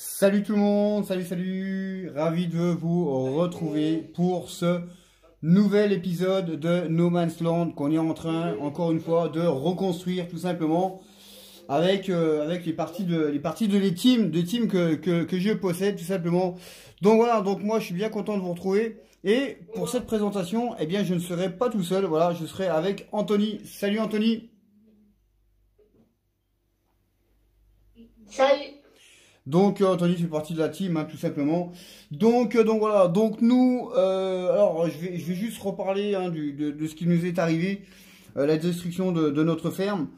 Salut tout le monde, salut, ravi de vous retrouver pour ce nouvel épisode de No Man's Land qu'on est en train, encore une fois, de reconstruire tout simplement avec les parties de les teams que je possède tout simplement. Donc voilà, donc moi je suis bien content de vous retrouver et pour cette présentation, eh bien je ne serai pas tout seul, voilà, je serai avec Anthony. Salut Anthony. Salut. Donc Anthony fait partie de la team, hein, tout simplement. Donc voilà. Donc nous, alors je vais juste reparler hein, de ce qui nous est arrivé, la destruction de notre ferme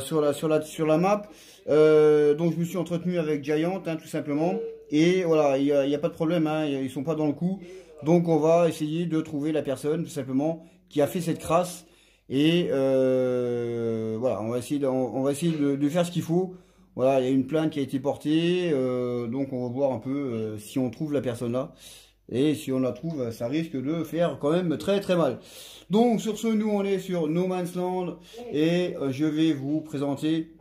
sur la map. Donc je me suis entretenu avec Giant, hein, tout simplement. Et voilà, il y a pas de problème, hein, ils sont pas dans le coup. Donc on va essayer de trouver la personne, tout simplement, qui a fait cette crasse. Et voilà, on va essayer de faire ce qu'il faut. Voilà, il y a une plainte qui a été portée, donc on va voir un peu si on trouve la personne là. Et si on la trouve, ça risque de faire quand même très mal. Donc sur ce, nous on est sur No Man's Land et je vais vous présenter.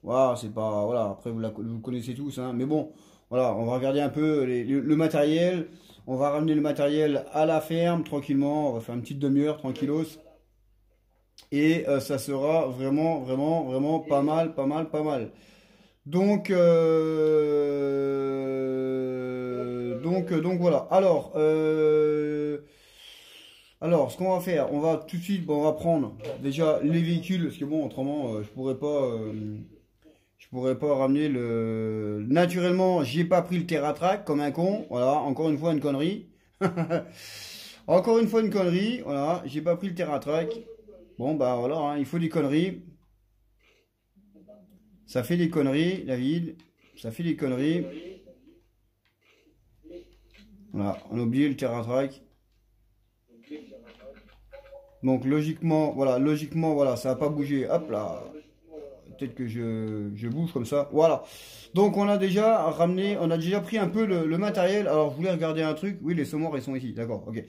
Voilà, c'est pas. Voilà, après vous connaissez tous, hein, mais bon, voilà, on va regarder un peu le matériel. On va ramener le matériel à la ferme tranquillement. On va faire une petite demi-heure tranquillos. Et ça sera vraiment pas mal. Donc voilà. Alors, ce qu'on va faire, on va tout de suite, bon, on va prendre déjà les véhicules, parce que bon, autrement, je pourrais pas ramener le. Naturellement, j'ai pas pris le TerraTrack comme un con. Voilà, encore une fois une connerie. Encore une fois une connerie. Voilà, j'ai pas pris le TerraTrack. Bon bah voilà, hein, il faut des conneries. Ça fait des conneries, David. Ça fait des conneries. Voilà, on a oublié le TerraTrack. Donc logiquement, voilà, ça n'a pas bougé. Hop là. Peut-être que je bouge comme ça. Voilà. Donc on a déjà ramené, on a déjà pris un peu le matériel. Alors je voulais regarder un truc. Oui, les saumons, ils sont ici. D'accord, ok.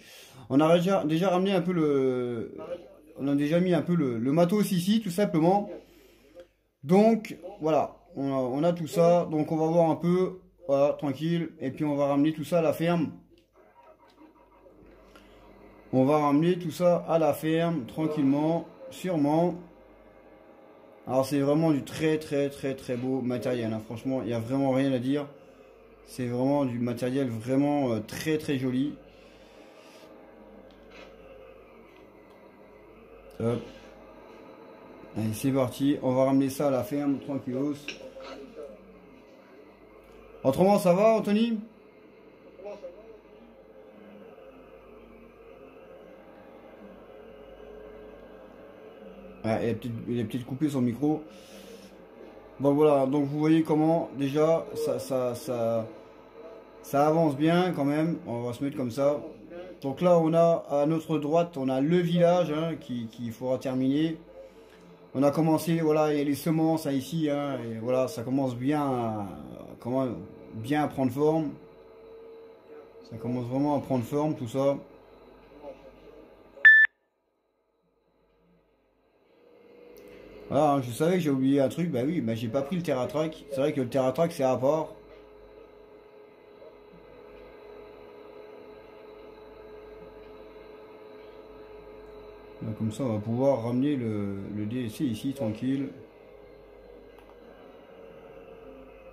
On a déjà ramené un peu le. On a déjà mis un peu le matos ici, tout simplement. Donc, voilà, on a tout ça. Donc, on va voir un peu, voilà, tranquille. Et puis, on va ramener tout ça à la ferme. On va ramener tout ça à la ferme, tranquillement, sûrement. Alors, c'est vraiment du très beau matériel, hein. Franchement, il n'y a vraiment rien à dire. C'est vraiment du matériel vraiment très joli. Hop. Allez, c'est parti, on va ramener ça à la ferme, tranquillos. Autrement, ça va, Anthony? Ah, il a peut-être coupé son micro. Bon, voilà, donc vous voyez comment, déjà, ça avance bien quand même. On va se mettre comme ça. Donc là, on a, à notre droite, on a le village hein, qu'il faudra terminer. On a commencé, voilà, il y a les semences hein, ici, hein, et voilà, ça commence bien à prendre forme. Ça commence vraiment à prendre forme, tout ça. Voilà, hein, je savais que j'ai oublié un truc, bah oui, bah j'ai pas pris le TerraTrack. C'est vrai que le TerraTrack c'est à part. Là, comme ça, on va pouvoir ramener le DLC ici, tranquille.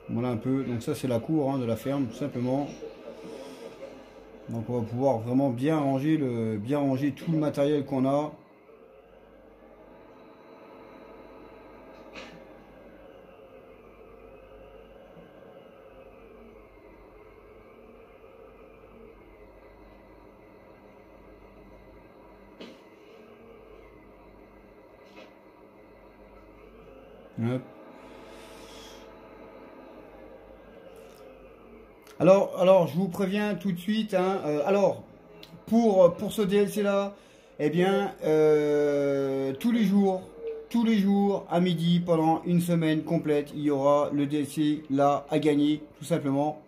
Voilà un peu, donc ça c'est la cour hein, de la ferme, tout simplement. Donc on va pouvoir vraiment bien ranger tout le matériel qu'on a. Hop. Alors, je vous préviens tout de suite. Hein, alors, pour ce DLC là, eh bien, tous les jours, à midi, pendant une semaine complète, il y aura le DLC là à gagner, tout simplement.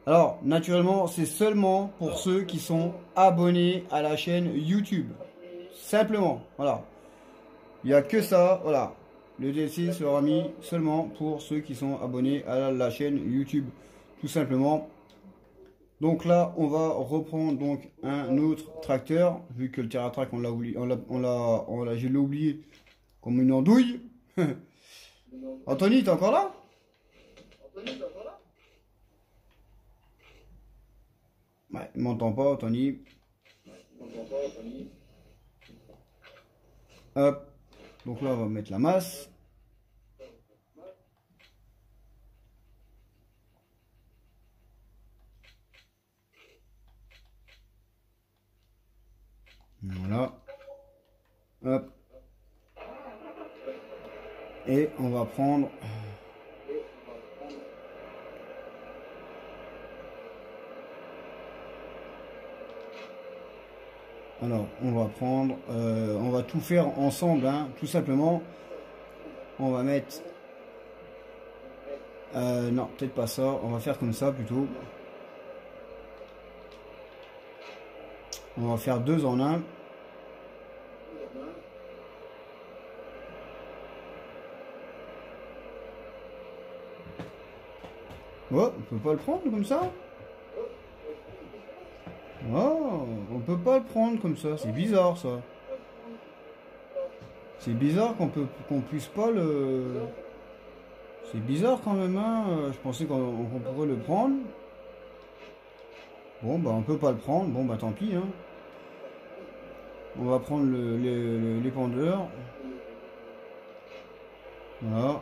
Alors, naturellement, c'est seulement pour ceux qui sont abonnés à la chaîne YouTube. Simplement, voilà. Il n'y a que ça, voilà. Le DLC sera mis seulement pour ceux qui sont abonnés à la chaîne YouTube, tout simplement. Donc là, on va reprendre donc un autre tracteur, vu que le TerraTrack, on l'a oublié, je l'ai oublié comme une andouille. Anthony, t'es encore là? Ouais, il m'entend pas, Anthony. Hop. Donc là, on va mettre la masse. Voilà. Hop. Et on va prendre... Alors, on va prendre... on va tout faire ensemble, hein, tout simplement. On va mettre... non, peut-être pas ça. On va faire comme ça, plutôt. On va faire 2 en 1. Oh, on peut pas le prendre comme ça? Oh, on peut pas le prendre comme ça. C'est bizarre, ça. C'est bizarre qu'on puisse pas le... C'est bizarre quand même, hein. Je pensais qu'on pourrait le prendre. Bon, bah on peut pas le prendre. Bon, bah tant pis, hein. On va prendre l'épandeur. Voilà.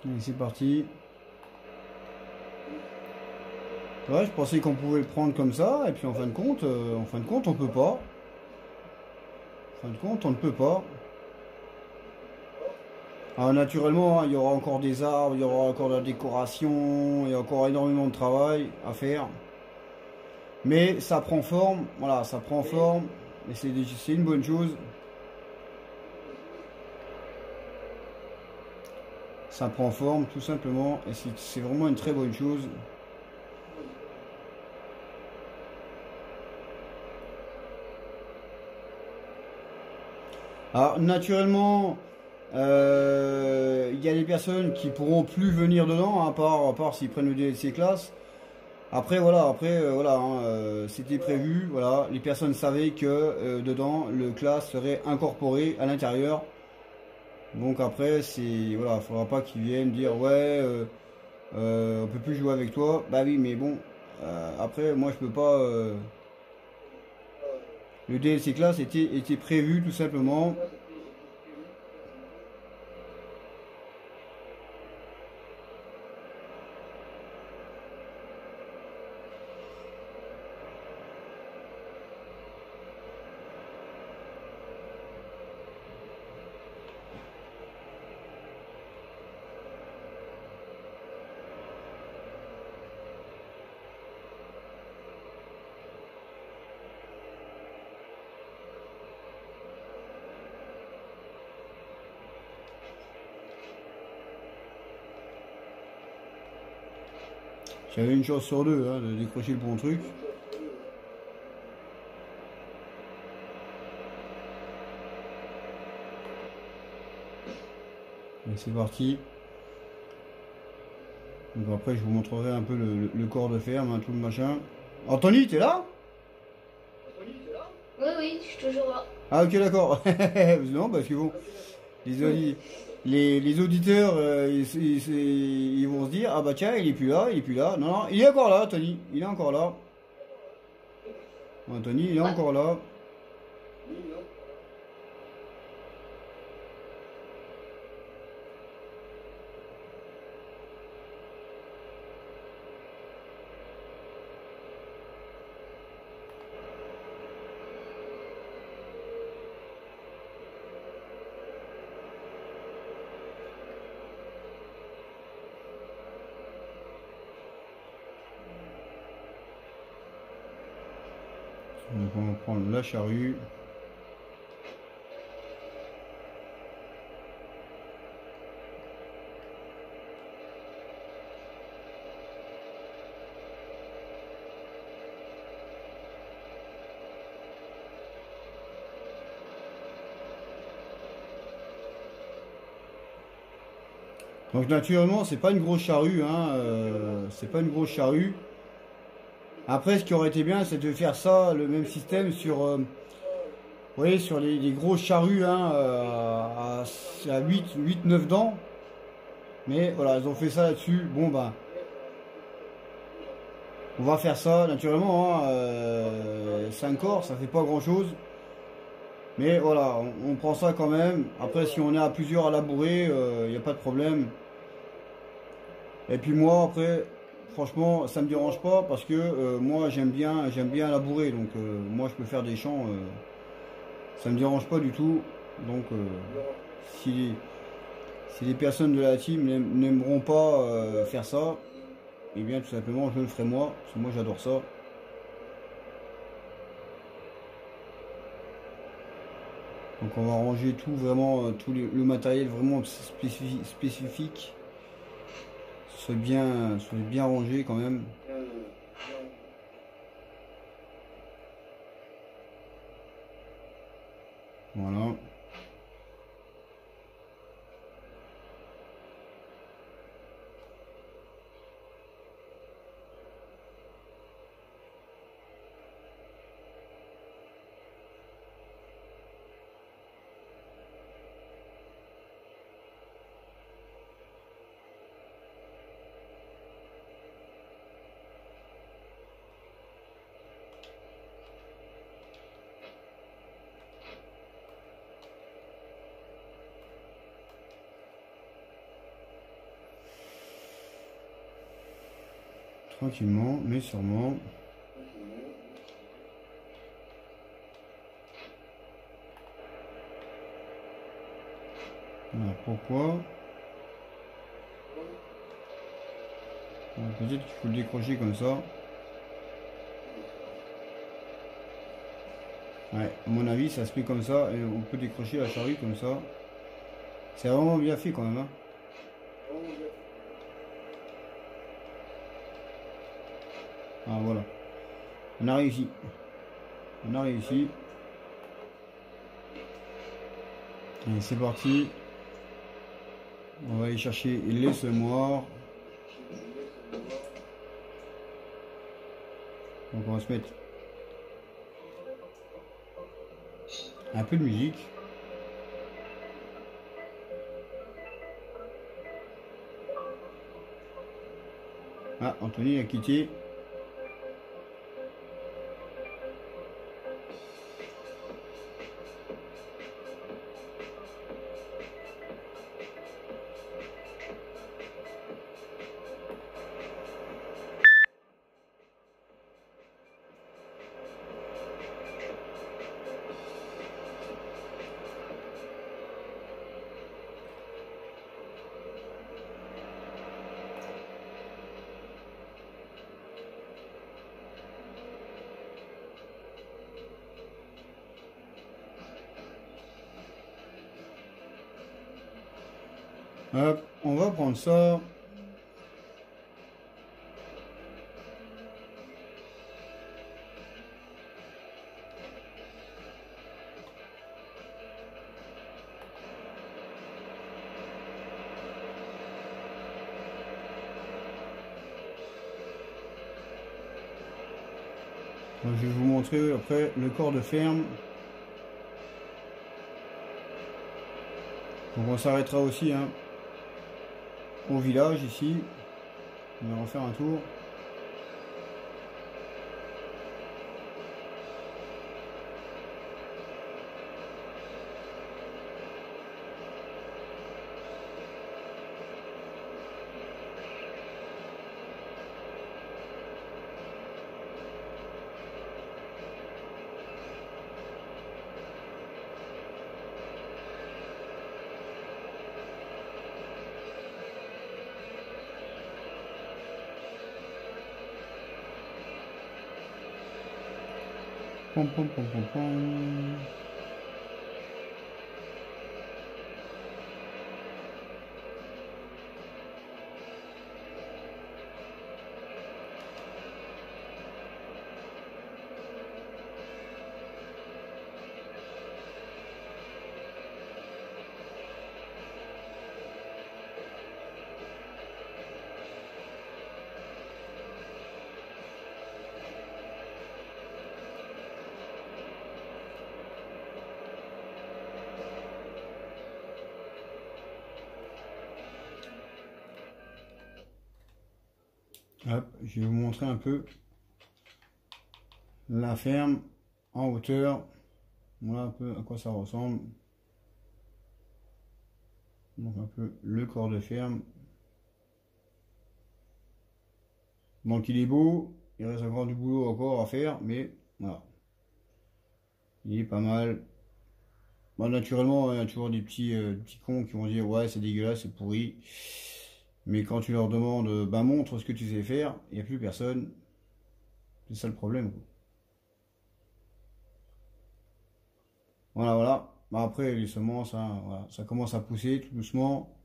Allez, c'est parti. Ouais, je pensais qu'on pouvait le prendre comme ça, et puis en fin de compte, on peut pas. En fin de compte, on ne peut pas. Alors, naturellement, hein, il y aura encore des arbres, il y aura encore de la décoration, il y a encore énormément de travail à faire. Mais ça prend forme, voilà, ça prend forme, et c'est une bonne chose. Ça prend forme, tout simplement, et c'est vraiment une très bonne chose. Alors, naturellement, il y a des personnes qui pourront plus venir dedans, hein, à part s'ils prennent le DLC classe. Après, voilà, voilà, hein, c'était prévu, voilà, les personnes savaient que dedans, le classe serait incorporé à l'intérieur. Donc après, voilà, faudra pas qu'ils viennent dire, ouais, on peut plus jouer avec toi. Bah oui, mais bon, après, moi, je peux pas... le DLC classe était prévu, tout simplement. J'avais une chance sur deux, hein, de décrocher le bon truc. Et c'est parti. Donc après, je vous montrerai un peu le corps de ferme, hein, tout le machin. Anthony, t'es là? Oui, oui, je suis toujours là. Ah ok, d'accord. Non, parce que bon, les auditeurs, ils vont se dire, ah bah tiens, il est plus là, il est plus là. Non, non, il est encore là, Anthony. Il est encore là. Anthony, il est Ouais. encore là. Donc on va prendre la charrue. Donc naturellement, c'est pas une grosse charrue, hein, c'est pas une grosse charrue. Après, ce qui aurait été bien, c'est de faire ça, le même système sur, vous voyez, sur les grosses charrues, hein, à 8, 9 dents. Mais voilà, ils ont fait ça là-dessus. Bon, ben, on va faire ça, naturellement, hein, 5 corps, ça fait pas grand-chose. Mais voilà, on prend ça quand même. Après, si on est à plusieurs à labourer, il n'y a pas de problème. Et puis moi, après, franchement, ça me dérange pas parce que moi, j'aime bien labourer. Donc, moi, je peux faire des champs, ça me dérange pas du tout. Donc, si, si les personnes de la team n'aimeront pas faire ça, eh bien, tout simplement, je le ferai moi. Parce que moi, j'adore ça. Donc, on va ranger tout vraiment, le matériel vraiment spécifique. Soit bien rangé quand même. Voilà. Tranquillement, mais sûrement. Voilà, pourquoi? Peut-être qu'il faut le décrocher comme ça. Ouais, à mon avis, ça se fait comme ça et on peut décrocher la charrue comme ça. C'est vraiment bien fait quand même, hein. Ah voilà. On a réussi. On a réussi. Allez, c'est parti. On va aller chercher les semoirs. Donc on va se mettre un peu de musique. Ah, Anthony a quitté. Hop, on va prendre ça. Donc, je vais vous montrer après le corps de ferme. Donc on s'arrêtera aussi, hein, au village ici. On va refaire un tour. Pom, pom, pom, pom, pom. Hop, je vais vous montrer un peu la ferme en hauteur. Voilà un peu à quoi ça ressemble. Donc un peu le corps de ferme. Donc il est beau, il reste encore du boulot encore à faire, mais voilà. Il est pas mal. Bon, naturellement, il y a toujours des petits cons qui vont dire ouais c'est dégueulasse, c'est pourri. Mais quand tu leur demandes bah montre ce que tu sais faire, il n'y a plus personne. C'est ça le problème, quoi. Voilà, voilà. Bah, après les semences, hein, voilà, ça commence à pousser tout doucement.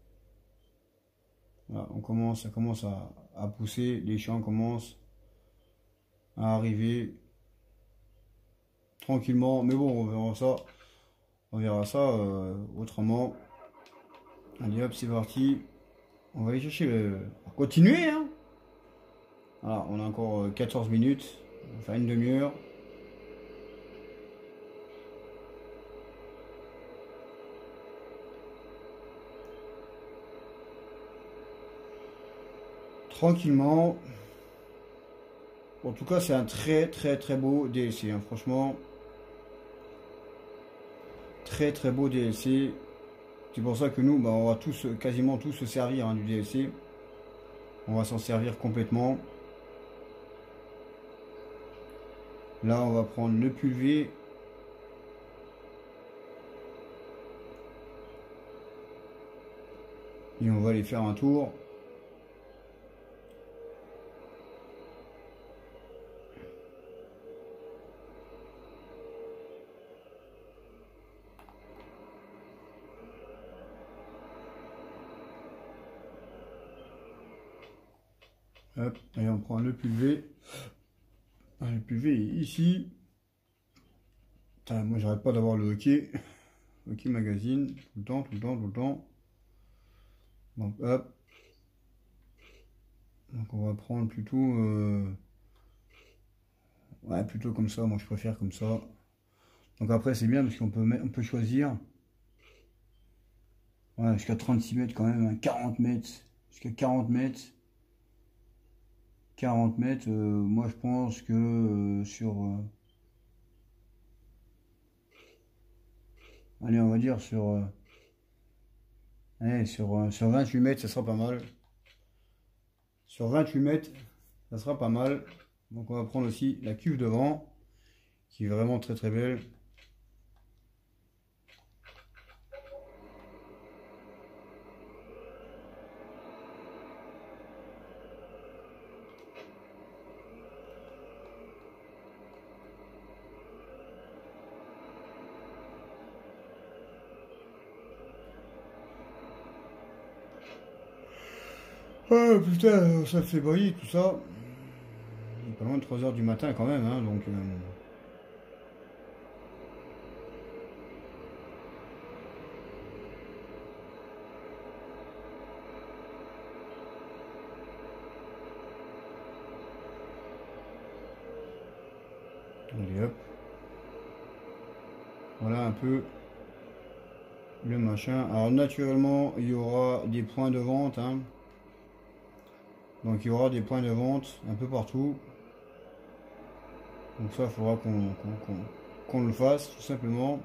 Voilà, ça commence à pousser, les champs commencent à arriver tranquillement. Mais bon, on verra ça autrement. Allez hop, c'est parti. On va aller chercher on va continuer, hein. Voilà, on a encore 14 minutes. On va faire une demi-heure. Tranquillement. En tout cas, c'est un très beau DLC, hein. Franchement, très beau DLC. C'est pour ça que nous, bah, on va tous, quasiment tous se servir, hein, du DLC. On va s'en servir complètement. Là, on va prendre le pulvé. Et on va aller faire un tour. Hop, et on prend le pulvé. Ah, le pulvé est ici. Putain, moi, j'arrête pas d'avoir le hockey. Hockey magazine. Tout le temps, tout le temps, tout le temps. Donc, hop. Donc, on va prendre plutôt... ouais, plutôt comme ça. Moi, je préfère comme ça. Donc, après, c'est bien parce on peut choisir. Ouais, jusqu'à 36 mètres quand même. Hein, 40 mètres. Jusqu'à 40 mètres. 40 mètres, moi je pense que allez, on va dire allez, sur 28 mètres, ça sera pas mal. Sur 28 mètres, ça sera pas mal. Donc on va prendre aussi la cuve devant, qui est vraiment très belle. Ah putain, ça fait briller tout ça. Il est pas loin de 3 h du matin quand même, hein, donc... allez hop. Voilà un peu le machin. Alors naturellement, il y aura des points de vente, hein. Donc il y aura des points de vente un peu partout. Donc ça, il faudra qu'on le fasse, tout simplement.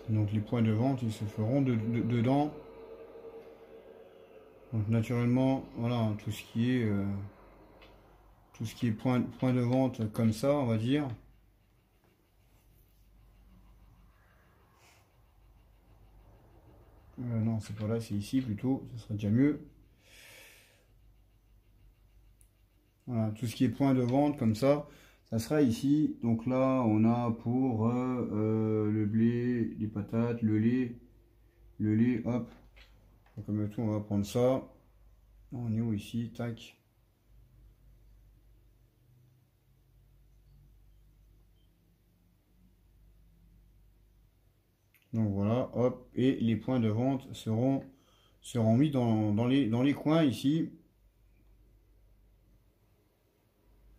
Donc les points de vente, ils se feront dedans. Donc naturellement, voilà, tout ce qui est point de vente comme ça, on va dire. Non, c'est pas là, c'est ici plutôt, ce serait déjà mieux. Voilà, tout ce qui est point de vente comme ça sera ici. Donc là, on a pour le blé, les patates, le lait, hop. Donc, comme tout, on va prendre ça. On est où ici? Tac. Donc voilà, hop, et les points de vente seront mis dans les coins ici.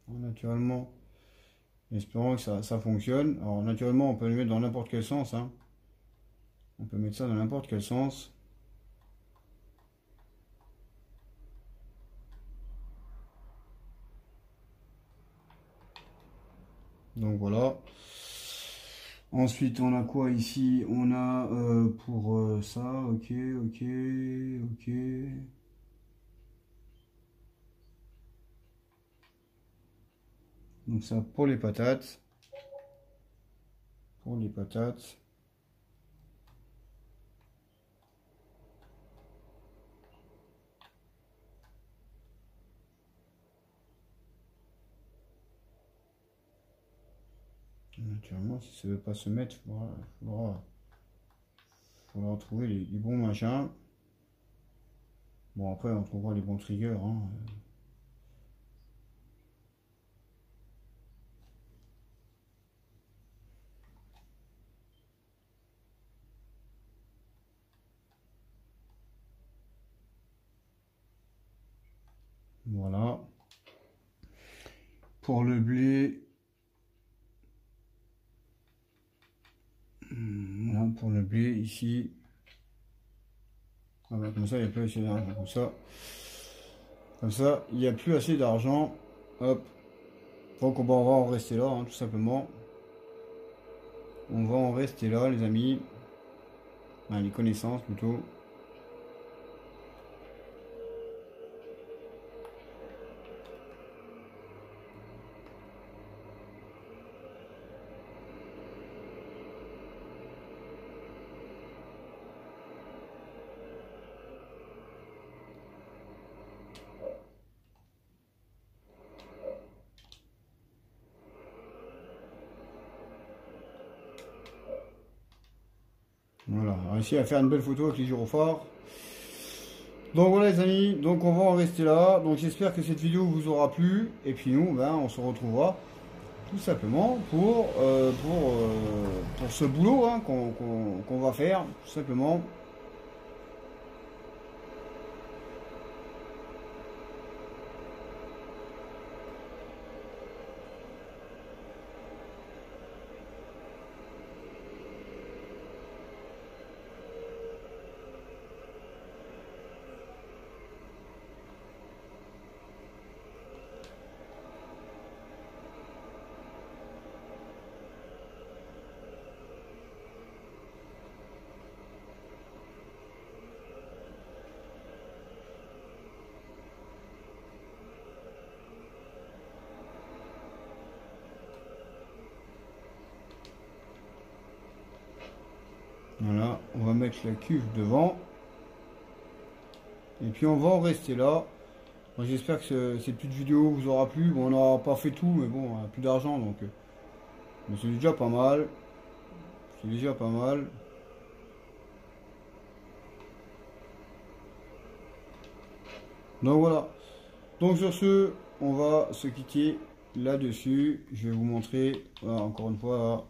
Naturellement, espérons que ça fonctionne. Alors naturellement, on peut le mettre dans n'importe quel sens, hein. On peut mettre ça dans n'importe quel sens. Donc voilà. Ensuite, on a quoi ici? On a pour ça, ok, ok, ok. Donc ça pour les patates. Pour les patates. Naturellement, si ça ne veut pas se mettre, faudra trouver les bons machins. Bon, après, on trouvera les bons triggers, hein. Voilà. Pour le blé, voilà, pour le blé ici. Voilà, comme ça, il n'y a plus assez d'argent. Comme ça, il n'y a plus assez d'argent. Hop. Donc on va en rester là, hein, tout simplement. On va en rester là, les amis. Enfin, les connaissances plutôt. Voilà, réussi à faire une belle photo avec les gyrophares. Donc voilà les amis, donc on va en rester là. Donc j'espère que cette vidéo vous aura plu. Et puis nous, ben, on se retrouvera tout simplement pour ce boulot, hein, qu'on va faire, tout simplement. Voilà, on va mettre la cuve devant. Et puis on va en rester là. J'espère que cette petite vidéo vous aura plu. Bon, on n'aura pas fait tout, mais bon, on n'a plus d'argent, donc mais c'est déjà pas mal. C'est déjà pas mal. Donc voilà. Donc sur ce, on va se quitter là-dessus. Je vais vous montrer, voilà, encore une fois,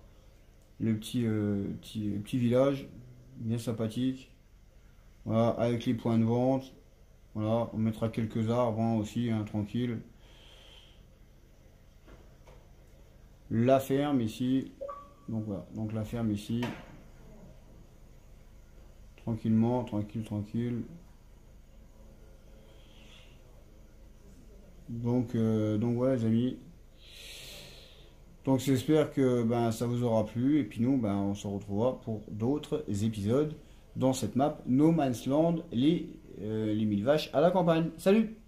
le petit village, bien sympathique. Voilà, avec les points de vente. Voilà, on mettra quelques arbres, hein, aussi, hein, tranquille. La ferme ici. Donc voilà, donc la ferme ici. Tranquillement, tranquille, tranquille. Donc voilà les amis. Donc j'espère que ben, ça vous aura plu. Et puis nous, ben, on se retrouvera pour d'autres épisodes dans cette map No Man's Land, les 1000 vaches à la campagne. Salut!